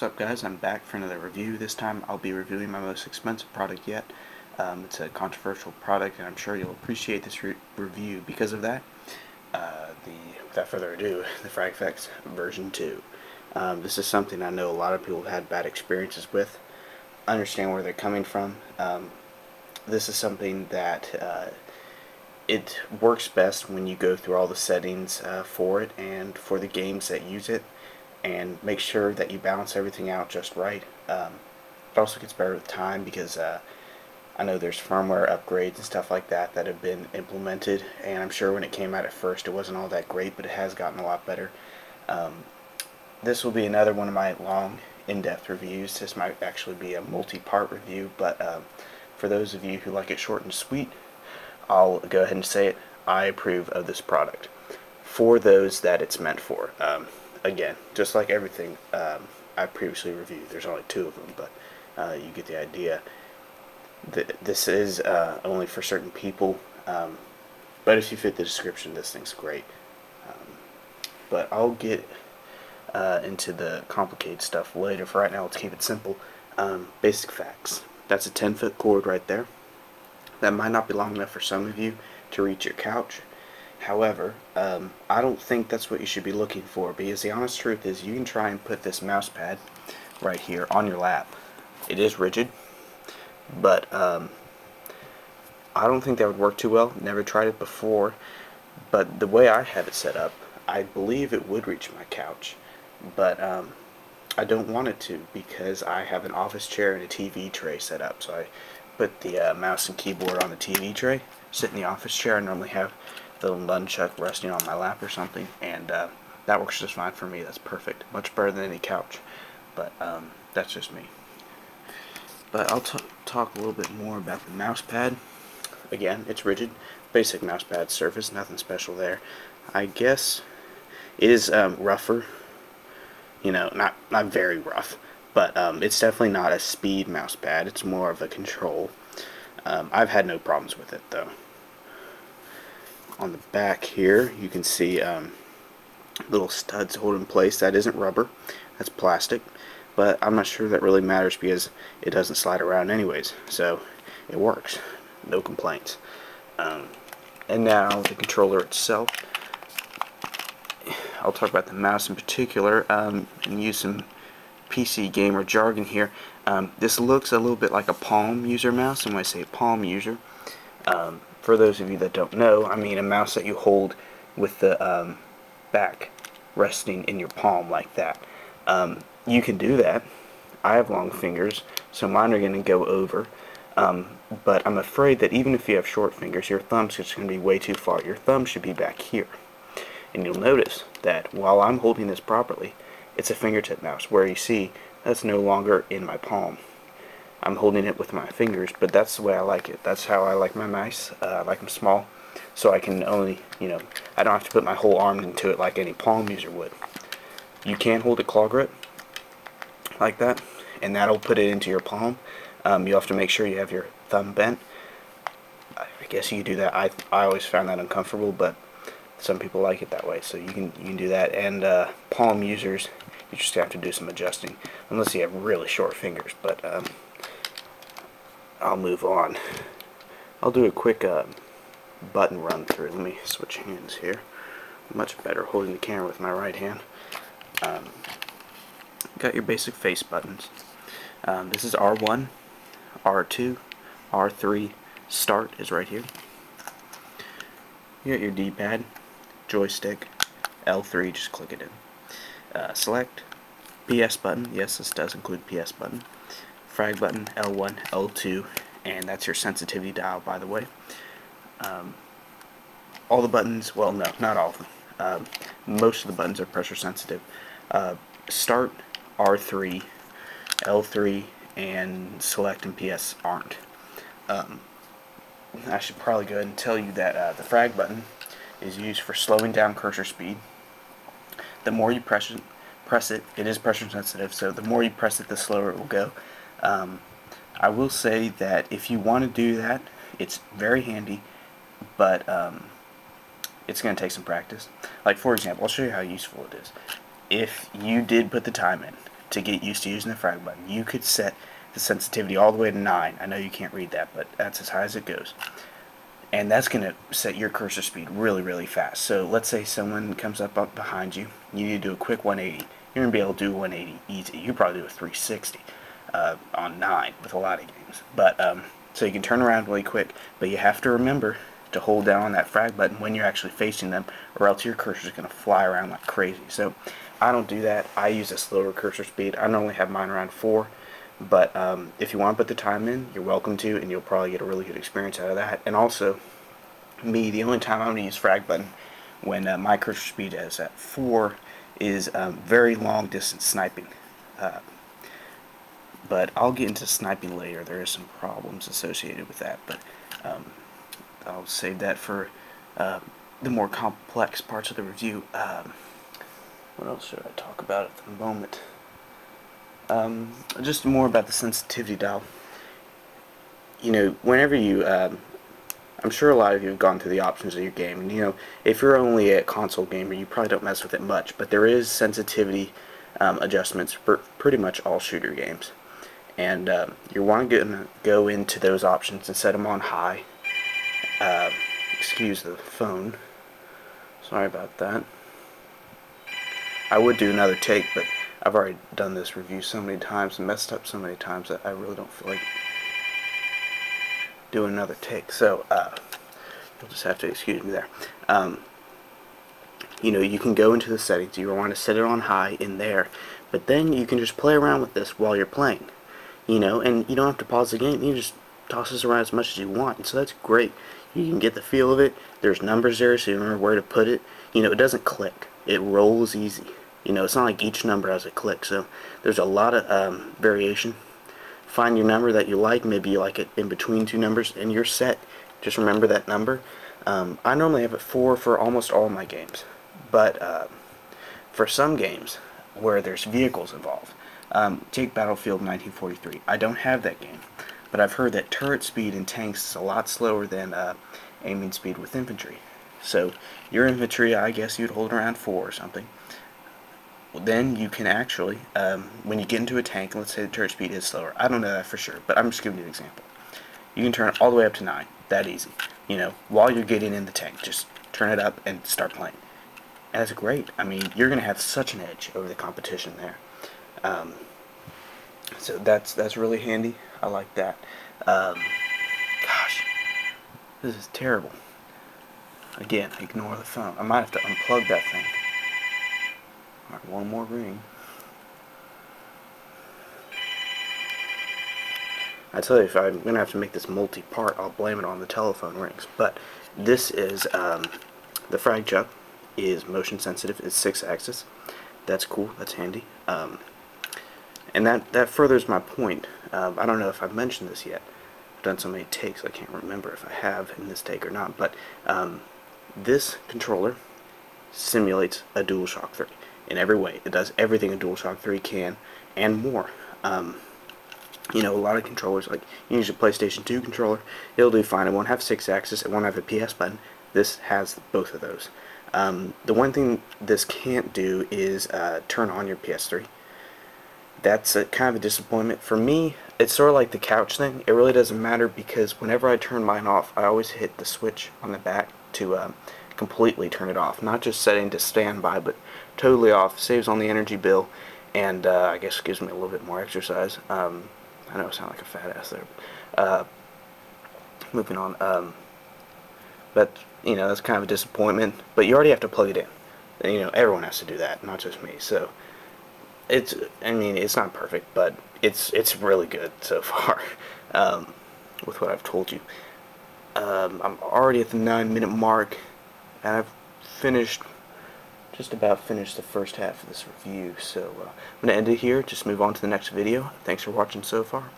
What's up, guys? I'm back for another review. This time I'll be reviewing my most expensive product yet. It's a controversial product, and I'm sure you'll appreciate this review because of that. Without further ado, the FragFX version 2. This is something I know a lot of people have had bad experiences with. Understand where they're coming from. This is something that it works best when you go through all the settings for it and for the games that use it, and make sure that you balance everything out just right. It also gets better with time because I know there's firmware upgrades and stuff like that that have been implemented, and I'm sure when it came out at first it wasn't all that great, but it has gotten a lot better. This will be another one of my long in-depth reviews. This might actually be a multi-part review, but for those of you who like it short and sweet, I'll go ahead and say it. I approve of this product for those that it's meant for. Again, just like everything I previously reviewed, there's only 2 of them, but you get the idea. This is only for certain people, but if you fit the description, this thing's great. But I'll get into the complicated stuff later. For right now, let's keep it simple. Basic facts. That's a 10-foot cord right there. That might not be long enough for some of you to reach your couch. However, I don't think that's what you should be looking for, because the honest truth is you can try and put this mouse pad right here on your lap. It is rigid, but I don't think that would work too well. Never tried it before, but the way I have it set up, I believe it would reach my couch, but I don't want it to, because I have an office chair and a TV tray set up. So I put the mouse and keyboard on the TV tray, sit in the office chair. I normally have the little nunchuck resting on my lap or something, and that works just fine for me. That's perfect, much better than any couch, but that's just me. But I'll talk a little bit more about the mouse pad. Again, it's rigid, basic mouse pad surface, nothing special there. I guess it is rougher, you know, not very rough, but it's definitely not a speed mouse pad. It's more of a control. I've had no problems with it though. On the back here, you can see little studs hold in place. That isn't rubber, that's plastic, but I'm not sure that really matters because it doesn't slide around anyways, so it works, no complaints. And now the controller itself. I'll talk about the mouse in particular and use some PC gamer jargon here. This looks a little bit like a palm user mouse, and when I say palm user, for those of you that don't know, I mean a mouse that you hold with the back resting in your palm like that. You can do that. I have long fingers, so mine are going to go over, but I'm afraid that even if you have short fingers, your thumb's just going to be way too far. Your thumb should be back here. And you'll notice that while I'm holding this properly, it's a fingertip mouse, where you see that's no longer in my palm. I'm holding it with my fingers, but that's the way I like it. That's how I like my mice. I like them small, so I can only, you know, I don't have to put my whole arm into it like any palm user would. You can hold a claw grip like that, and that'll put it into your palm. You have to make sure you have your thumb bent. I guess you can do that. I always found that uncomfortable, but some people like it that way, so you can do that. And palm users, you just have to do some adjusting, unless you have really short fingers. But I'll move on. I'll do a quick button run through. Let me switch hands here. Much better holding the camera with my right hand. Got your basic face buttons. This is R1, R2, R3. Start is right here. You got your D-pad, joystick, L3, just click it in. Select, PS button, yes, this does include PS button. Frag button, L1, L2, and that's your sensitivity dial, by the way. All the buttons, well, no, not all of them. Most of the buttons are pressure sensitive. Start, R3, L3, and select and PS aren't. I should probably go ahead and tell you that the frag button is used for slowing down cursor speed. The more you press it, it is pressure sensitive, so the more you press it, the slower it will go. I will say that if you want to do that, it's very handy, but it's going to take some practice. Like, for example, I'll show you how useful it is. If you did put the time in, to get used to using the frag button. You could set the sensitivity all the way to 9. I know you can't read that, but that's as high as it goes. And that's going to set your cursor speed really, really fast. So let's say someone comes up behind you. You need to do a quick 180. You're going to be able to do 180 easy. You probably do a 360 on 9 with a lot of games. But so you can turn around really quick, but you have to remember to hold down on that frag button when you're actually facing them, or else your cursor is going to fly around like crazy. So I don't do that. I use a slower cursor speed. I normally have mine around 4. But if you want to put the time in, you're welcome to, and you'll probably get a really good experience out of that. And also, the only time I'm going to use frag button when my cursor speed is at 4 is very long distance sniping. But I'll get into sniping later. There are some problems associated with that, but I'll save that for the more complex parts of the review. What else should I talk about at the moment? Just more about the sensitivity dial. You know, whenever you, I'm sure a lot of you have gone through the options of your game, and you know, if you're only a console gamer, you probably don't mess with it much, but there is sensitivity adjustments for pretty much all shooter games. And you want to go into those options and set them on high. Excuse the phone. Sorry about that. I would do another take, but I've already done this review so many times and messed up so many times that I really don't feel like doing another take. So you'll just have to excuse me there. You know, you can go into the settings. You want to set it on high in there, but then you can just play around with this while you're playing. You know, and you don't have to pause the game. You just toss this around as much as you want, and so that's great. You can get the feel of it. There's numbers there, so you remember where to put it. You know, it doesn't click. It rolls easy. You know, it's not like each number has a click, so there's a lot of variation. Find your number that you like. Maybe you like it in between two numbers, and you're set. Just remember that number. I normally have it 4 for almost all my games, but for some games where there's vehicles involved, take Battlefield 1943. I don't have that game, but I've heard that turret speed in tanks is a lot slower than aiming speed with infantry. So your infantry, I guess you'd hold around 4 or something. Well, then you can actually, when you get into a tank, let's say the turret speed is slower. I don't know that for sure, but I'm just giving you an example. You can turn it all the way up to 9. That easy. You know, while you're getting in the tank, just turn it up and start playing. And that's great. I mean, you're going to have such an edge over the competition there. So that's really handy. I like that. Gosh, this is terrible. Again, ignore the phone. I might have to unplug that thing. Alright, one more ring. I tell you, if I'm going to have to make this multi-part, I'll blame it on the telephone rings. But this is, the frag chuck is motion sensitive. It's 6-axis. That's cool. That's handy. And that furthers my point. I don't know if I've mentioned this yet. I've done so many takes, I can't remember if I have in this take or not. But this controller simulates a DualShock 3 in every way. It does everything a DualShock 3 can and more. You know, a lot of controllers, like you use a PlayStation 2 controller, it'll do fine. It won't have 6-axis. It won't have a PS button. This has both of those. The one thing this can't do is turn on your PS3. That's kind of a disappointment. For me, it's sort of like the couch thing. It really doesn't matter because whenever I turn mine off, I always hit the switch on the back to completely turn it off. Not just setting to standby, but totally off. Saves on the energy bill, and I guess gives me a little bit more exercise. I know I sound like a fat ass there. Moving on. But, you know, that's kind of a disappointment. But you already have to plug it in. And, you know, everyone has to do that, not just me. So, I mean, it's not perfect, but it's really good so far with what I've told you. I'm already at the 9-minute mark, and I've just about finished the first half of this review. So I'm going to end it here, just move on to the next video. Thanks for watching so far.